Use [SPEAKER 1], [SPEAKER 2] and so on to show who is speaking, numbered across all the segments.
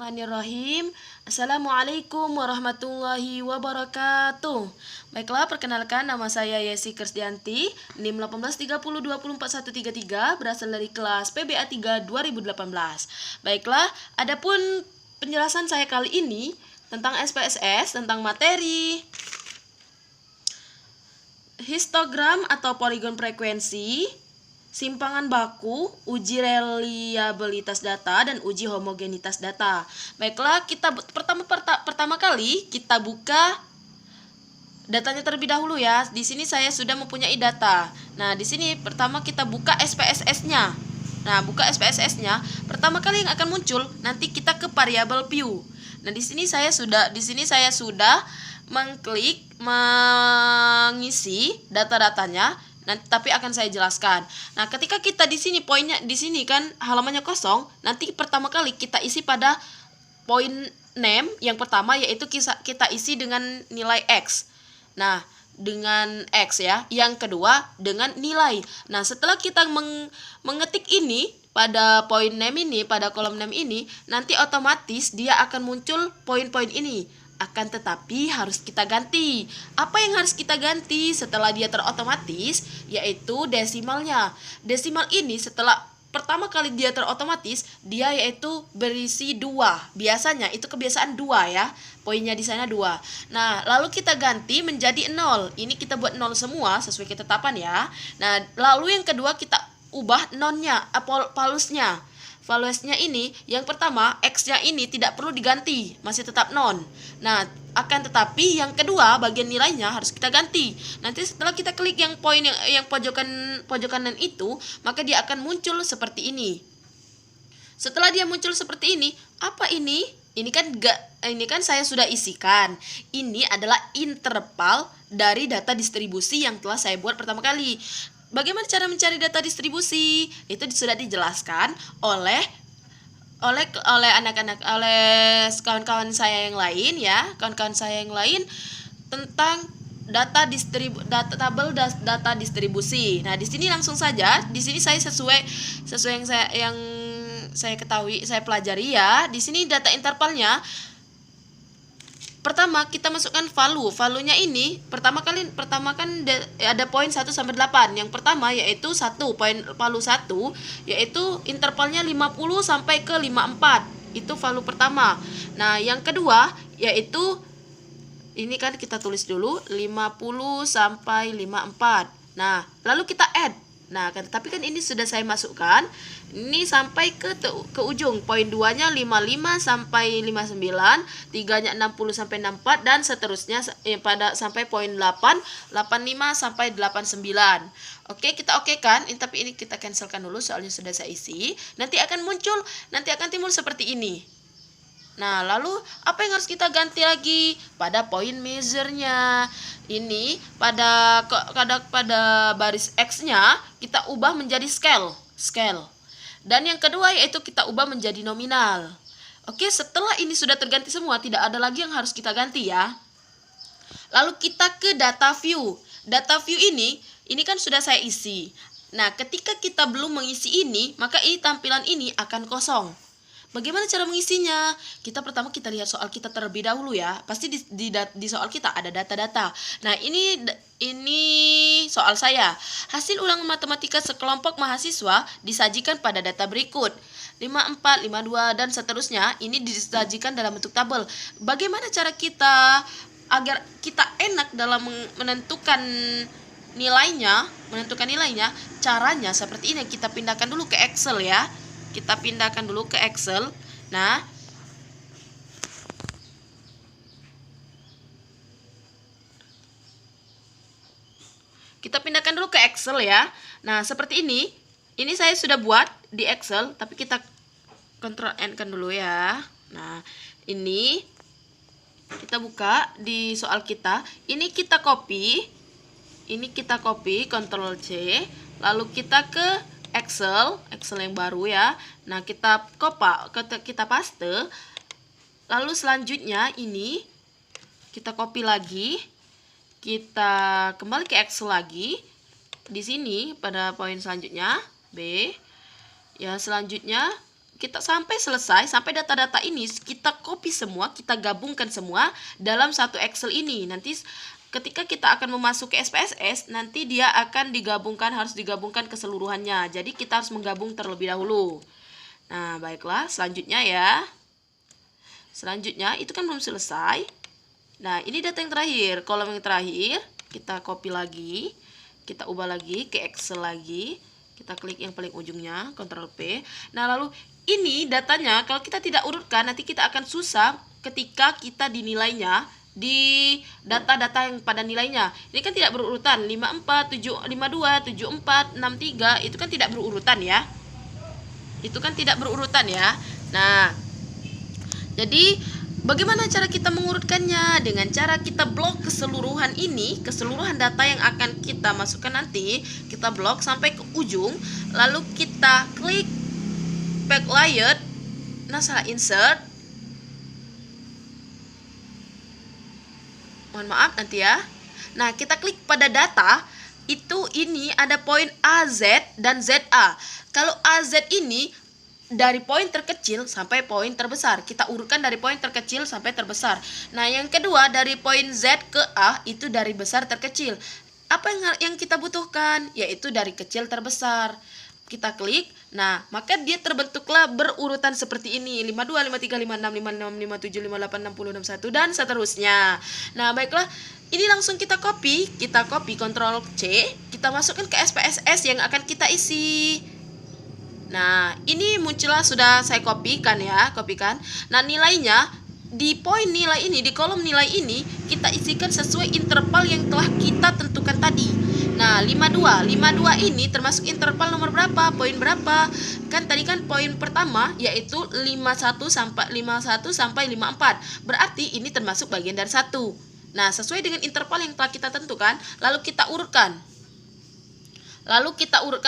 [SPEAKER 1] Bismillahirrahmanirrahim. Assalamualaikum warahmatullahi wabarakatuh. Baiklah, perkenalkan nama saya Yesi Krisdianti, NIM 1830244133, berasal dari kelas PBA 3 2018. Baiklah, adapun penjelasan saya kali ini tentang SPSS, tentang materi histogram atau poligon frekuensi, simpangan baku, uji reliabilitas data, dan uji homogenitas data. Baiklah, kita pertama kali kita buka datanya terlebih dahulu ya. Di sini saya sudah mempunyai data. Nah, di sini pertama kita buka SPSS-nya. Nah, buka SPSS-nya, pertama kali yang akan muncul nanti kita ke variable view. Nah, di sini saya sudah mengklik mengisi data-datanya. Nanti tapi akan saya jelaskan. Nah, ketika kita di sini poinnya di sini kan halamannya kosong, nanti pertama kali kita isi pada poin name yang pertama, yaitu kita isi dengan nilai X. Nah, dengan X ya. Yang kedua dengan nilai. Nah, setelah kita mengetik ini pada poin name ini, pada kolom name ini, nanti otomatis dia akan muncul poin-poin ini. Akan tetapi harus kita ganti. Apa yang harus kita ganti setelah dia terotomatis? Yaitu desimalnya. Desimal ini setelah pertama kali dia terotomatis, dia yaitu berisi 2. Biasanya itu kebiasaan 2 ya. Poinnya di sana 2. Nah, lalu kita ganti menjadi 0. Ini kita buat 0 semua sesuai ketetapan ya. Nah, lalu yang kedua kita ubah nonnya, palusnya. Valuesnya ini, yang pertama X-nya ini tidak perlu diganti, masih tetap non. Nah, akan tetapi yang kedua bagian nilainya harus kita ganti. Nanti setelah kita klik yang poin yang pojokan kanan itu, maka dia akan muncul seperti ini. Setelah dia muncul seperti ini, apa ini? Ini kan saya sudah isikan. Ini adalah interval dari data distribusi yang telah saya buat pertama kali. Bagaimana cara mencari data distribusi? Itu sudah dijelaskan oleh kawan-kawan saya yang lain ya, tentang tabel data distribusi. Nah, di sini langsung saja, di sini saya sesuai yang saya ketahui, saya pelajari ya. Di sini data intervalnya, pertama kita masukkan valuenya ini pertama kan ada poin 1 sampai 8. Yang pertama yaitu 1, poin value 1 yaitu intervalnya 50 sampai ke 54. Itu value pertama. Nah, yang kedua yaitu ini kan kita tulis dulu 50 sampai 54. Nah, lalu kita add. Nah, tapi kan ini sudah saya masukkan. Ini sampai ke ujung. Poin 2-nya 55 sampai 59, 3-nya 60 sampai 64, dan seterusnya sampai poin 8, 85 sampai 89. Oke, kita okekan. Tapi ini kita cancelkan dulu soalnya sudah saya isi. Nanti akan timbul seperti ini. Nah, lalu apa yang harus kita ganti lagi? Pada poin measure-nya. Ini pada baris X-nya kita ubah menjadi scale. Dan yang kedua yaitu kita ubah menjadi nominal. Oke, setelah ini sudah terganti semua, tidak ada lagi yang harus kita ganti ya. Lalu kita ke data view. Data view ini kan sudah saya isi. Nah, ketika kita belum mengisi ini, maka tampilan ini akan kosong. Bagaimana cara mengisinya? Pertama kita lihat soal kita terlebih dahulu ya. Pasti di soal kita ada data-data. Nah, ini soal saya. Hasil ulangan matematika sekelompok mahasiswa disajikan pada data berikut. 54, 52 dan seterusnya. Ini disajikan dalam bentuk tabel. Bagaimana cara kita agar kita enak dalam menentukan nilainya? Caranya seperti ini. Kita pindahkan dulu ke Excel ya. Kita pindahkan dulu ke Excel. Nah, kita pindahkan dulu ke Excel ya. Nah, seperti ini. Ini saya sudah buat di Excel, tapi kita Ctrl N kan dulu ya. Nah, ini kita buka di soal kita. Ini kita copy. Ctrl C. Lalu kita ke Excel yang baru ya. Nah, kita paste. Lalu selanjutnya ini kita copy lagi. Kita kembali ke Excel lagi. Di sini pada poin selanjutnya B. Ya, selanjutnya kita sampai selesai, sampai data-data ini kita copy semua, kita gabungkan semua dalam satu Excel ini. Nanti ketika kita akan memasuki SPSS, nanti dia akan digabungkan, harus digabungkan keseluruhannya. Jadi kita harus menggabung terlebih dahulu. Nah, baiklah, selanjutnya ya. Selanjutnya, itu kan belum selesai. Nah, ini data yang terakhir, kolom yang terakhir. Kita copy lagi, kita ubah lagi ke Excel lagi. Kita klik yang paling ujungnya, Ctrl P. Nah, lalu ini datanya kalau kita tidak urutkan, nanti kita akan susah ketika kita dinilainya di data-data yang pada nilainya. Ini kan tidak berurutan, 54, 52, 74, 63, itu kan tidak berurutan ya. Itu kan tidak berurutan ya. Nah, jadi bagaimana cara kita mengurutkannya? Dengan cara kita blok keseluruhan ini, keseluruhan data yang akan kita masukkan nanti, kita blok sampai ke ujung, lalu kita klik backlight, nah salah insert. Mohon maaf nanti ya. Nah, kita klik pada data, ini ada poin AZ dan ZA. Kalau AZ ini dari poin terkecil sampai poin terbesar. Kita urutkan dari poin terkecil sampai terbesar. Nah, yang kedua dari poin Z ke A itu dari besar terkecil. Apa yang kita butuhkan? Yaitu dari kecil terbesar. Kita klik, nah maka dia terbentuklah berurutan seperti ini, 52, 53, 56, 56, 57, 58, 60, 61 dan seterusnya. Nah, baiklah, ini langsung kita copy Ctrl C, kita masukkan ke SPSS yang akan kita isi. Nah, ini muncullah, sudah saya kopikan. Nah, nilainya di poin nilai ini, di kolom nilai ini kita isikan sesuai interval yang telah kita tentukan tadi. Nah, 52 ini termasuk interval nomor berapa? Poin berapa? Kan tadi kan poin pertama yaitu 51 sampai 54. Berarti ini termasuk bagian dari 1. Nah, sesuai dengan interval yang telah kita tentukan, lalu kita urutkan.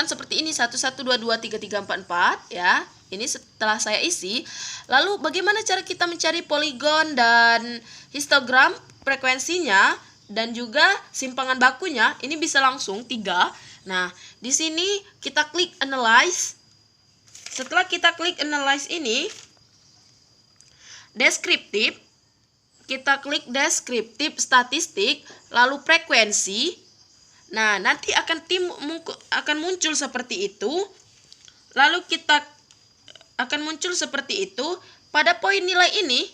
[SPEAKER 1] Seperti ini, 1 1 2 2 3 3 4 4 ya. Ini setelah saya isi. Lalu bagaimana cara kita mencari poligon dan histogram frekuensinya dan juga simpangan bakunya? Ini bisa langsung 3. Nah, di sini kita klik analyze. Setelah kita klik analyze ini, deskriptif, kita klik deskriptif statistik, lalu frekuensi. Nah, nanti akan muncul seperti itu. Lalu kita akan muncul seperti itu. Pada poin nilai ini,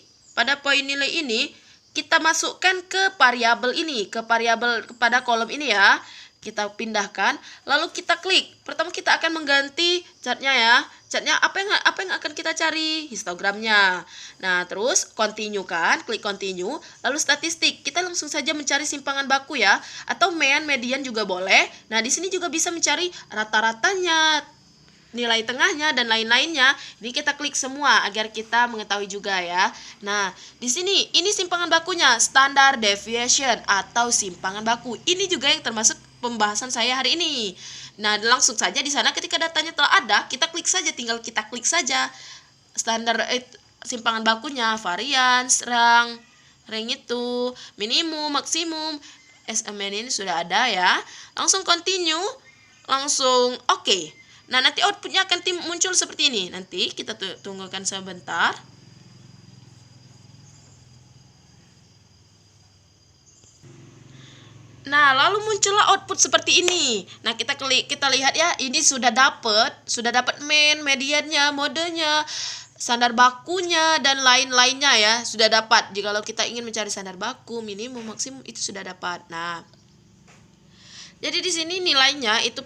[SPEAKER 1] kita masukkan ke variabel ini, kepada kolom ini ya. Kita pindahkan, lalu kita klik. Pertama kita akan mengganti chartnya ya. Chartnya apa yang akan kita cari? Histogramnya. Nah, terus continue kan, klik continue, lalu statistik. Kita langsung saja mencari simpangan baku ya, atau median juga boleh. Nah, di sini juga bisa mencari rata-ratanya, nilai tengahnya dan lain-lainnya. Ini kita klik semua agar kita mengetahui juga ya. Nah, di sini ini simpangan bakunya, standard deviation atau simpangan baku. Ini juga yang termasuk pembahasan saya hari ini. Nah, langsung saja di sana ketika datanya telah ada, kita klik saja, tinggal kita klik saja standar simpangan bakunya, varians, rank itu, minimum, maksimum, SMN ini sudah ada ya. Langsung continue, langsung oke. Nah, nanti outputnya akan muncul seperti ini. Nanti kita tunggukan sebentar. Nah, lalu muncullah output seperti ini. Nah, kita lihat ya, ini sudah dapat mediannya, modenya, standar bakunya dan lain-lainnya ya, sudah dapat. Jikalau kita ingin mencari standar baku, minimum, maksimum itu sudah dapat. Nah, jadi di sini nilainya itu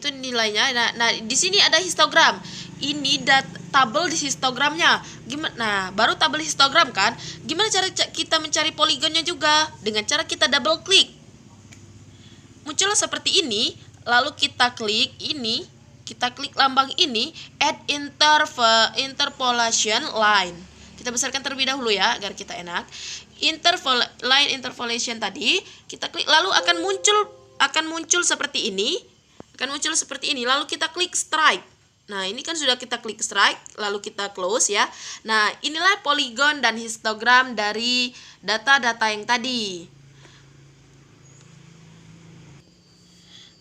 [SPEAKER 1] nilainya. Nah, di sini ada histogram. Ini tabel di histogramnya. Gimana? Nah, baru tabel histogram kan? Gimana cara kita mencari poligonnya juga? Dengan cara kita double klik. Muncullah seperti ini, lalu kita klik ini, kita klik lambang ini, add interpolation line. Kita besarkan terlebih dahulu ya, agar kita enak. Line interpolation tadi, kita klik, lalu akan muncul seperti ini. Lalu kita klik strike. Nah, ini kan sudah kita klik strike, lalu kita close ya. Nah, inilah poligon dan histogram dari data-data yang tadi.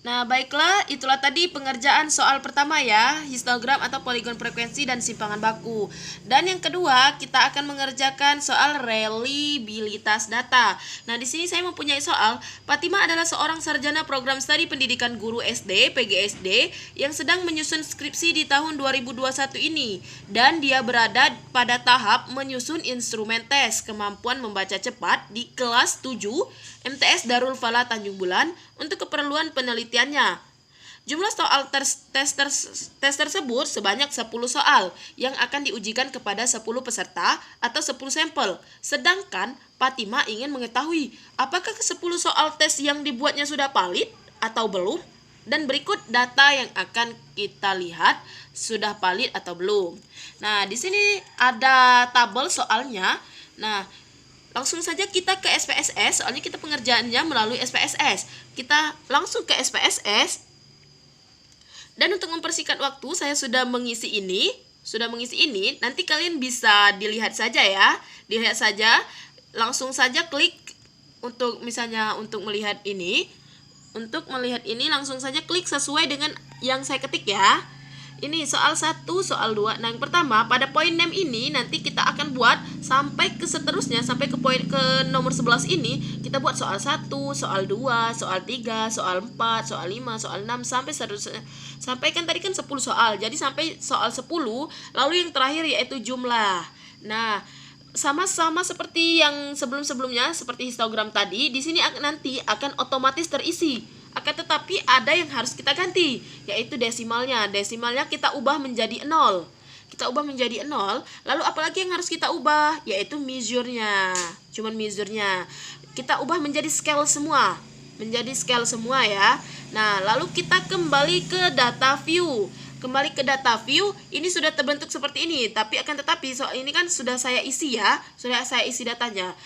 [SPEAKER 1] Nah, baiklah, itulah tadi pengerjaan soal pertama ya, histogram atau poligon frekuensi dan simpangan baku. Dan yang kedua, kita akan mengerjakan soal reliabilitas data. Nah, di sini saya mempunyai soal, Fatima adalah seorang sarjana program studi pendidikan guru SD, PGSD, yang sedang menyusun skripsi di tahun 2021 ini. Dan dia berada pada tahap menyusun instrumen tes kemampuan membaca cepat di kelas 7 MTS Darul Falah Tanjung Bulan untuk keperluan penelitiannya. Jumlah soal tes tersebut sebanyak 10 soal yang akan diujikan kepada 10 peserta atau 10 sampel. Sedangkan Fatima ingin mengetahui apakah ke 10 soal tes yang dibuatnya sudah valid atau belum. Dan berikut data yang akan kita lihat sudah valid atau belum. Nah, di sini ada tabel soalnya. Nah, langsung saja kita ke SPSS, soalnya kita pengerjaannya melalui SPSS. Kita langsung ke SPSS. Dan untuk mempersingkat waktu, saya sudah mengisi ini. Nanti kalian bisa dilihat saja ya. Dilihat saja, langsung saja klik untuk misalnya untuk melihat ini. Untuk melihat ini langsung saja klik sesuai dengan yang saya ketik ya. Ini soal 1, soal 2. Nah, yang pertama pada poin 6 ini nanti kita akan buat sampai ke seterusnya, sampai ke poin ke nomor 11 ini kita buat soal 1, soal 2, soal 3, soal 4, soal 5, soal 6 sampai seterusnya. Sampai kan tadi kan 10 soal. Jadi sampai soal 10, lalu yang terakhir yaitu jumlah. Nah, sama-sama seperti yang sebelum-sebelumnya, seperti histogram tadi, di sini nanti akan otomatis terisi. Akan tetapi ada yang harus kita ganti, yaitu desimalnya. Desimalnya kita ubah menjadi 0. Lalu apalagi yang harus kita ubah? Yaitu measure-nya. Cuman measure-nya. Kita ubah menjadi scale semua. Ya. Nah, lalu kita kembali ke data view. Ini sudah terbentuk seperti ini, tapi akan tetapi soal ini kan sudah saya isi ya, datanya.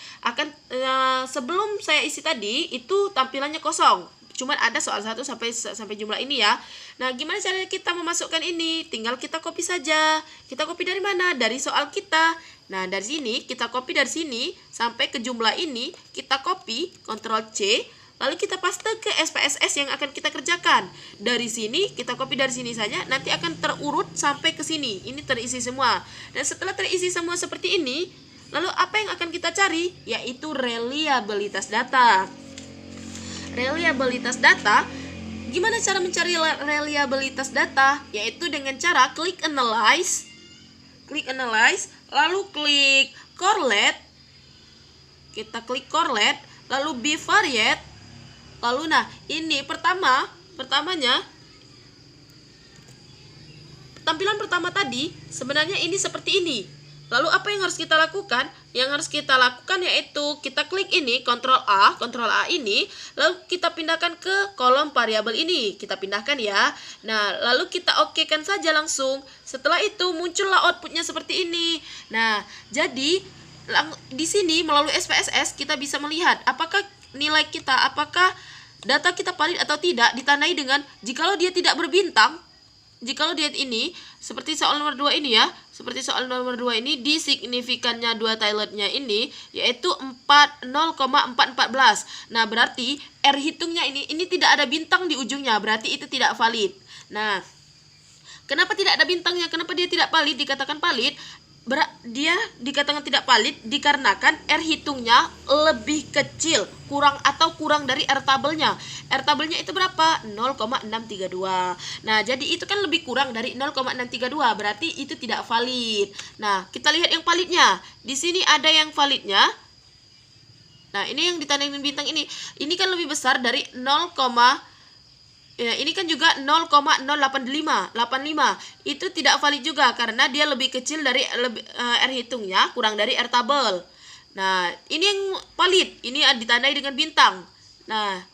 [SPEAKER 1] Sebelum saya isi tadi itu tampilannya kosong. Cuman ada soal 1 sampai jumlah ini ya. Nah, gimana caranya kita memasukkan ini? Tinggal kita copy saja. Kita copy dari mana? Dari soal kita. Nah, dari sini kita copy dari sini sampai ke jumlah ini, kita copy, Ctrl C, lalu kita paste ke SPSS yang akan kita kerjakan. Dari sini kita copy dari sini saja, nanti akan terurut sampai ke sini. Ini terisi semua. Dan setelah terisi semua seperti ini, lalu apa yang akan kita cari? Yaitu reliabilitas data. Gimana cara mencari reliabilitas data? Yaitu dengan cara klik analyze, lalu klik correlate. Kita klik correlate, lalu bivariate. Lalu nah, ini pertamanya tampilan pertama tadi sebenarnya ini seperti ini. Lalu apa yang harus kita lakukan? Yang harus kita lakukan yaitu kita klik ini, Ctrl A ini, lalu kita pindahkan ke kolom variabel ini. Kita pindahkan ya. Nah, lalu kita okekan saja langsung. Setelah itu muncullah outputnya seperti ini. Nah, jadi di sini melalui SPSS kita bisa melihat apakah nilai kita, apakah data kita valid atau tidak, ditandai dengan jikalau dia tidak berbintang. Jikalau dia ini seperti soal nomor 2 ini ya, di signifikannya dua Taylornya ini yaitu 0,414. Nah, berarti R hitungnya ini tidak ada bintang di ujungnya, berarti itu tidak valid. Nah, kenapa tidak ada bintangnya? Kenapa dia tidak valid? Dikatakan valid. Dia dikatakan tidak valid dikarenakan R hitungnya lebih kecil, kurang dari R tabelnya. R tabelnya itu berapa? 0,632. Nah, jadi itu kan lebih kurang dari 0,632, berarti itu tidak valid. Nah, kita lihat yang validnya. Di sini ada yang validnya. Nah, ini yang ditandai dengan bintang ini. Ini kan lebih besar dari 0, ya, ini kan juga 0,085. Itu tidak valid juga karena dia lebih kecil dari R hitungnya, kurang dari R tabel. Nah, ini yang valid. Ini ditandai dengan bintang. Nah,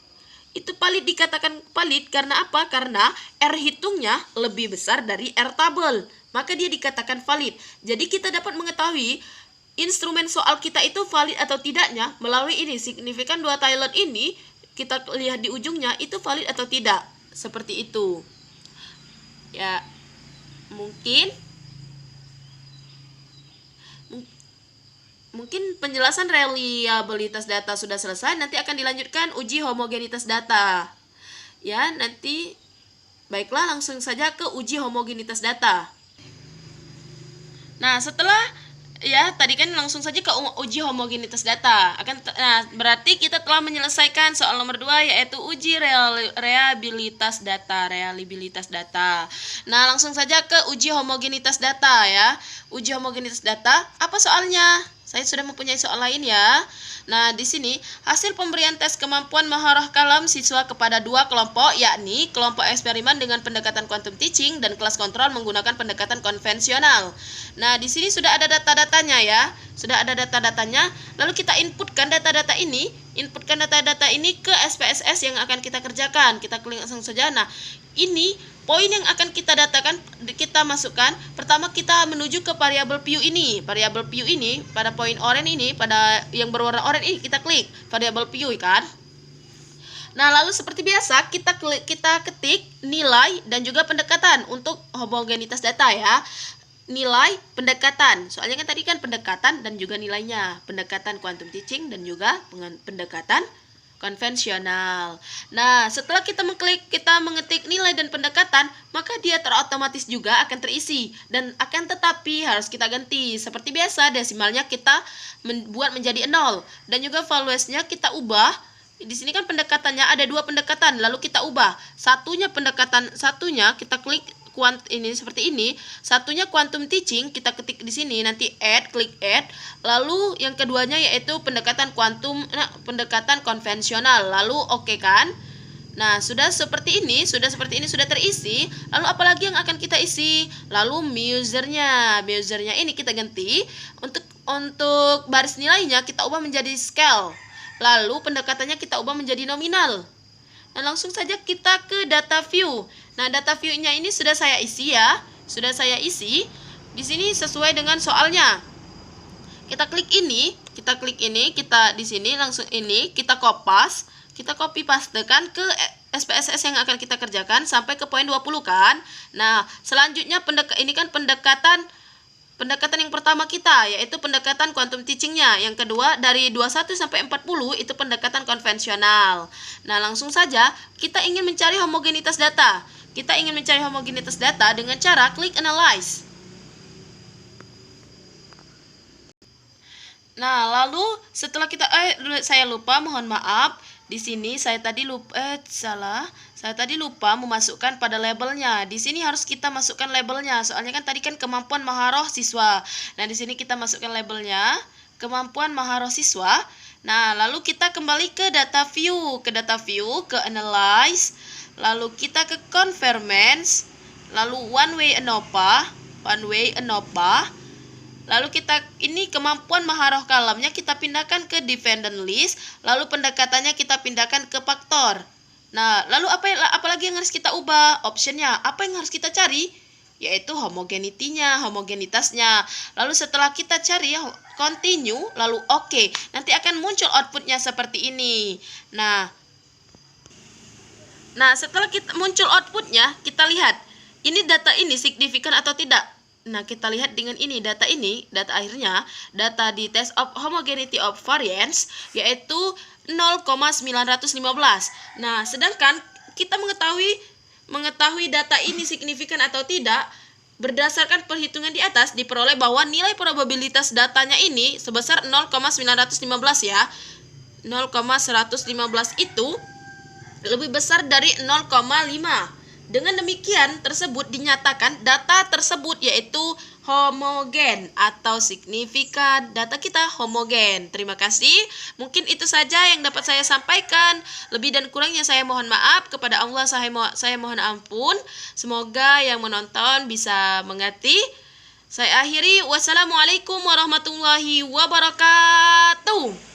[SPEAKER 1] itu valid, dikatakan valid karena apa? Karena R hitungnya lebih besar dari R tabel. Maka dia dikatakan valid. Jadi kita dapat mengetahui instrumen soal kita itu valid atau tidaknya melalui ini, signifikan dua Taylor ini. Kita lihat di ujungnya itu valid atau tidak. Seperti itu. Ya, mungkin penjelasan reliabilitas data sudah selesai. Nanti akan dilanjutkan uji homogenitas data. Ya, nanti baiklah langsung saja ke uji homogenitas data. Nah, setelah ya tadi kan langsung saja ke uji homogenitas data. Nah, berarti kita telah menyelesaikan soal nomor 2 yaitu uji reliabilitas data. Nah, langsung saja ke uji homogenitas data ya. Uji homogenitas data, apa soalnya? Saya sudah mempunyai soal lain ya. Nah, di sini hasil pemberian tes kemampuan maharah kalam siswa kepada 2 kelompok, yakni kelompok eksperimen dengan pendekatan quantum teaching dan kelas kontrol menggunakan pendekatan konvensional. Nah, di sini sudah ada data-datanya ya. Sudah ada data-datanya. Lalu kita inputkan data-data ini ke SPSS yang akan kita kerjakan. Kita klik langsung saja. Nah, ini poin yang akan kita datakan, kita masukkan. Pertama kita menuju ke variabel view ini. Variabel view ini pada poin oranye ini, pada yang berwarna oranye ini kita klik variabel view kan. Nah, lalu seperti biasa kita ketik nilai dan juga pendekatan untuk homogenitas data ya. Nilai pendekatan. Soalnya kan tadi kan pendekatan dan juga nilainya. Pendekatan quantum teaching dan juga pendekatan konvensional. Nah, setelah kita mengetik nilai dan pendekatan, maka dia terotomatis juga akan terisi dan akan tetapi harus kita ganti. Seperti biasa, desimalnya kita buat menjadi 0 dan juga valuesnya kita ubah. Di sini kan pendekatannya ada 2 pendekatan, lalu kita ubah. Satunya kita klik ini seperti ini, satunya quantum teaching kita ketik di sini, nanti klik add, lalu yang keduanya yaitu pendekatan pendekatan konvensional, lalu oke kan. Nah, sudah seperti ini sudah terisi. Lalu apalagi yang akan kita isi? Lalu measurnya ini kita ganti, untuk baris nilainya kita ubah menjadi scale, lalu pendekatannya kita ubah menjadi nominal. Nah, langsung saja kita ke data view. Nah, data view-nya ini sudah saya isi ya. Sudah saya isi. Di sini sesuai dengan soalnya. Kita klik ini, kita di sini langsung ini kita copy pastekan ke SPSS yang akan kita kerjakan sampai ke poin 20 kan. Nah, selanjutnya ini kan pendekatan yang pertama kita yaitu pendekatan quantum teachingnya. Yang kedua dari 21 sampai 40 itu pendekatan konvensional. Nah, langsung saja kita ingin mencari homogenitas data. Dengan cara klik analyze. Nah, lalu setelah kita saya lupa, mohon maaf. Di sini saya tadi lupa memasukkan pada labelnya. Di sini harus kita masukkan labelnya. Soalnya kan tadi kan kemampuan maharah siswa. Nah, di sini kita masukkan labelnya, kemampuan maharah siswa. Nah, lalu kita kembali ke data view, ke analyze, lalu kita ke converments, lalu one way ANOVA. Lalu ini kemampuan maharah kalamnya kita pindahkan ke dependent list, lalu pendekatannya kita pindahkan ke faktor. Nah, lalu apalagi yang harus kita ubah? Optionnya, apa yang harus kita cari? Yaitu homogenitasnya. Lalu setelah kita cari continue, lalu oke. Nanti akan muncul outputnya seperti ini. Nah, setelah muncul outputnya, kita lihat ini data ini signifikan atau tidak. Nah, kita lihat dengan ini, data akhirnya, data di test of homogeneity of variance, yaitu 0,915. Nah, sedangkan kita mengetahui data ini signifikan atau tidak, berdasarkan perhitungan di atas, diperoleh bahwa nilai probabilitas datanya ini sebesar 0,915 ya. 0,115 itu lebih besar dari 0,5. Dengan demikian tersebut dinyatakan data tersebut yaitu homogen atau signifikan. Data kita homogen. Terima kasih. Mungkin itu saja yang dapat saya sampaikan. Lebih dan kurangnya saya mohon maaf. Kepada Allah saya mohon ampun. Semoga yang menonton bisa mengerti. Saya akhiri. Wassalamualaikum warahmatullahi wabarakatuh.